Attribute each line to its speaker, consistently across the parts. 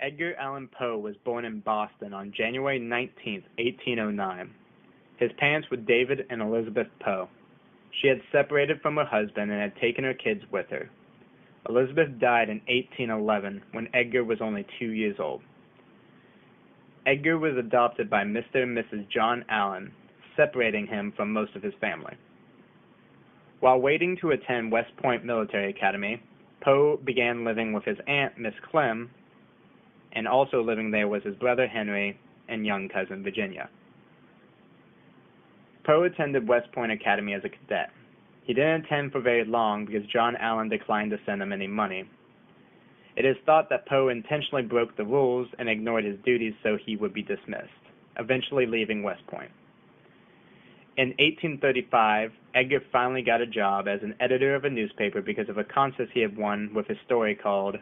Speaker 1: Edgar Allan Poe was born in Boston on January 19, 1809. His parents were David and Elizabeth Poe. She had separated from her husband and had taken her kids with her. Elizabeth died in 1811 when Edgar was only 2 years old. Edgar was adopted by Mr. and Mrs. John Allan, separating him from most of his family. While waiting to attend West Point Military Academy, Poe began living with his aunt, Miss Clem, and also living there was his brother Henry and young cousin Virginia. Poe attended West Point Academy as a cadet. He didn't attend for very long because John Allan declined to send him any money. It is thought that Poe intentionally broke the rules and ignored his duties so he would be dismissed, eventually leaving West Point. In 1835, Edgar finally got a job as an editor of a newspaper because of a contest he had won with his story called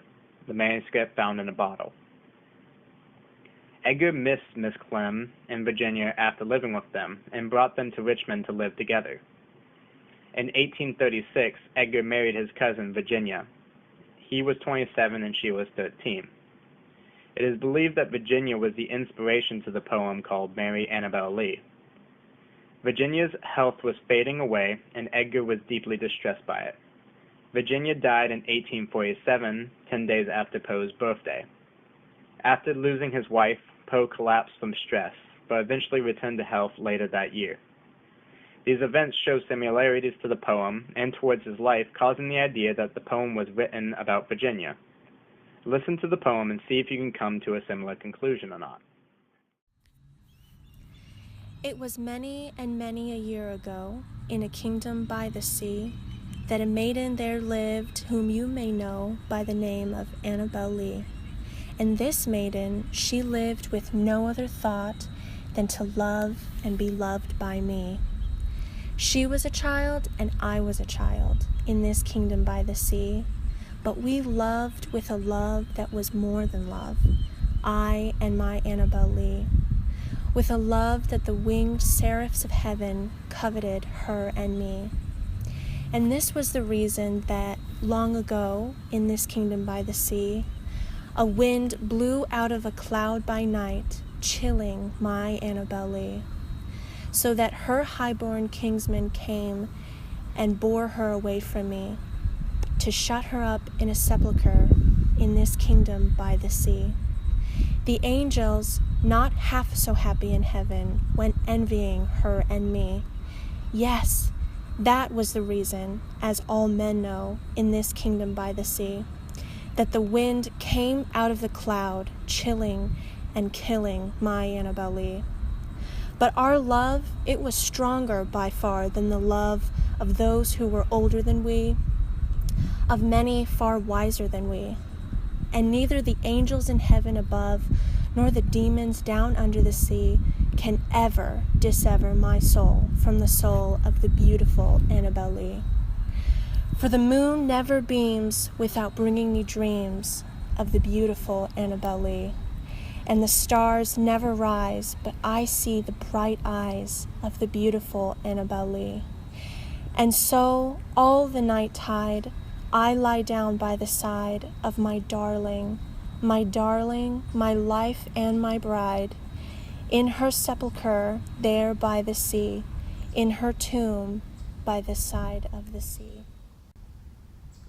Speaker 1: The Manuscript Found in a Bottle. Edgar missed Miss Clem and Virginia after living with them and brought them to Richmond to live together. In 1836, Edgar married his cousin Virginia. He was 27 and she was 13. It is believed that Virginia was the inspiration to the poem called Mary Annabel Lee. Virginia's health was fading away and Edgar was deeply distressed by it. Virginia died in 1847, 10 days after Poe's birthday. After losing his wife, Poe collapsed from stress, but eventually returned to health later that year. These events show similarities to the poem and towards his life, causing the idea that the poem was written about Virginia. Listen to the poem and see if you can come to a similar conclusion or not.
Speaker 2: It was many and many a year ago, in a kingdom by the sea, that a maiden there lived whom you may know by the name of Annabel Lee. And this maiden, she lived with no other thought than to love and be loved by me. She was a child and I was a child in this kingdom by the sea, but we loved with a love that was more than love, I and my Annabel Lee, with a love that the winged seraphs of heaven coveted her and me. And this was the reason that long ago in this kingdom by the sea, a wind blew out of a cloud by night, chilling my Annabel Lee, so that her highborn kinsman came and bore her away from me, to shut her up in a sepulchre in this kingdom by the sea. The angels, not half so happy in heaven, went envying her and me. Yes, that was the reason, as all men know, in this kingdom by the sea, that the wind came out of the cloud, chilling and killing my Annabel Lee. But our love, it was stronger by far than the love of those who were older than we, of many far wiser than we. And neither the angels in heaven above, nor the demons down under the sea can ever dissever my soul from the soul of the beautiful Annabel Lee. For the moon never beams without bringing me dreams of the beautiful Annabel Lee. And the stars never rise, but I see the bright eyes of the beautiful Annabel Lee. And so, all the night tide, I lie down by the side of my darling, my life and my bride, in her sepulchre there by the sea, in her tomb by the side of the sea.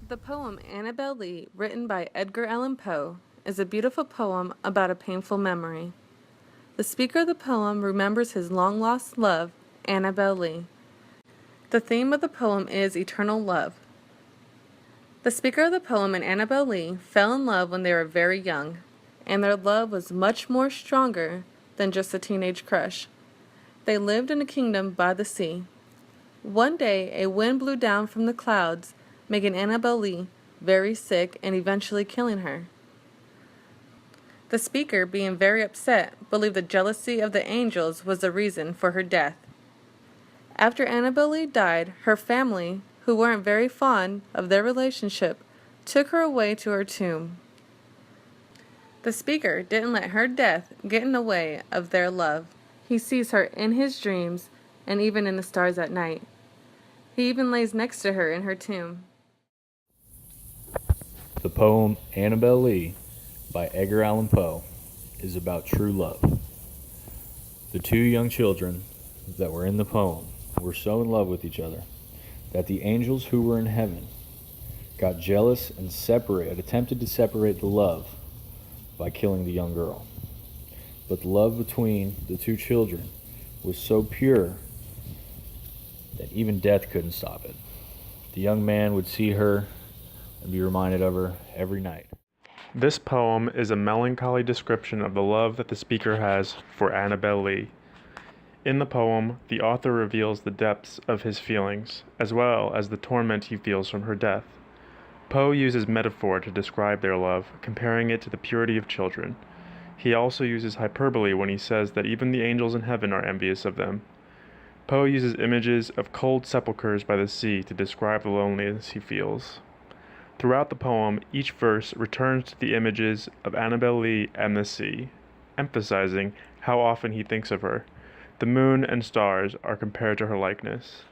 Speaker 3: The poem Annabel Lee, written by Edgar Allan Poe, is a beautiful poem about a painful memory. The speaker of the poem remembers his long-lost love, Annabel Lee. The theme of the poem is eternal love. The speaker of the poem and Annabel Lee fell in love when they were very young, and their love was much more stronger than just a teenage crush. They lived in a kingdom by the sea. One day, a wind blew down from the clouds, making Annabel Lee very sick and eventually killing her. The speaker, being very upset, believed the jealousy of the angels was the reason for her death. After Annabel Lee died, her family, who weren't very fond of their relationship, took her away to her tomb. The speaker didn't let her death get in the way of their love. He sees her in his dreams and even in the stars at night. He even lays next to her in her tomb.
Speaker 4: The poem Annabel Lee by Edgar Allan Poe is about true love. The two young children that were in the poem were so in love with each other that the angels who were in heaven got jealous and attempted to separate the love by killing the young girl. But the love between the two children was so pure that even death couldn't stop it. The young man would see her and be reminded of her every night.
Speaker 5: This poem is a melancholy description of the love that the speaker has for Annabel Lee. In the poem, the author reveals the depths of his feelings, as well as the torment he feels from her death. Poe uses metaphor to describe their love, comparing it to the purity of children. He also uses hyperbole when he says that even the angels in heaven are envious of them. Poe uses images of cold sepulchres by the sea to describe the loneliness he feels. Throughout the poem, each verse returns to the images of Annabel Lee and the sea, emphasizing how often he thinks of her. The moon and stars are compared to her likeness.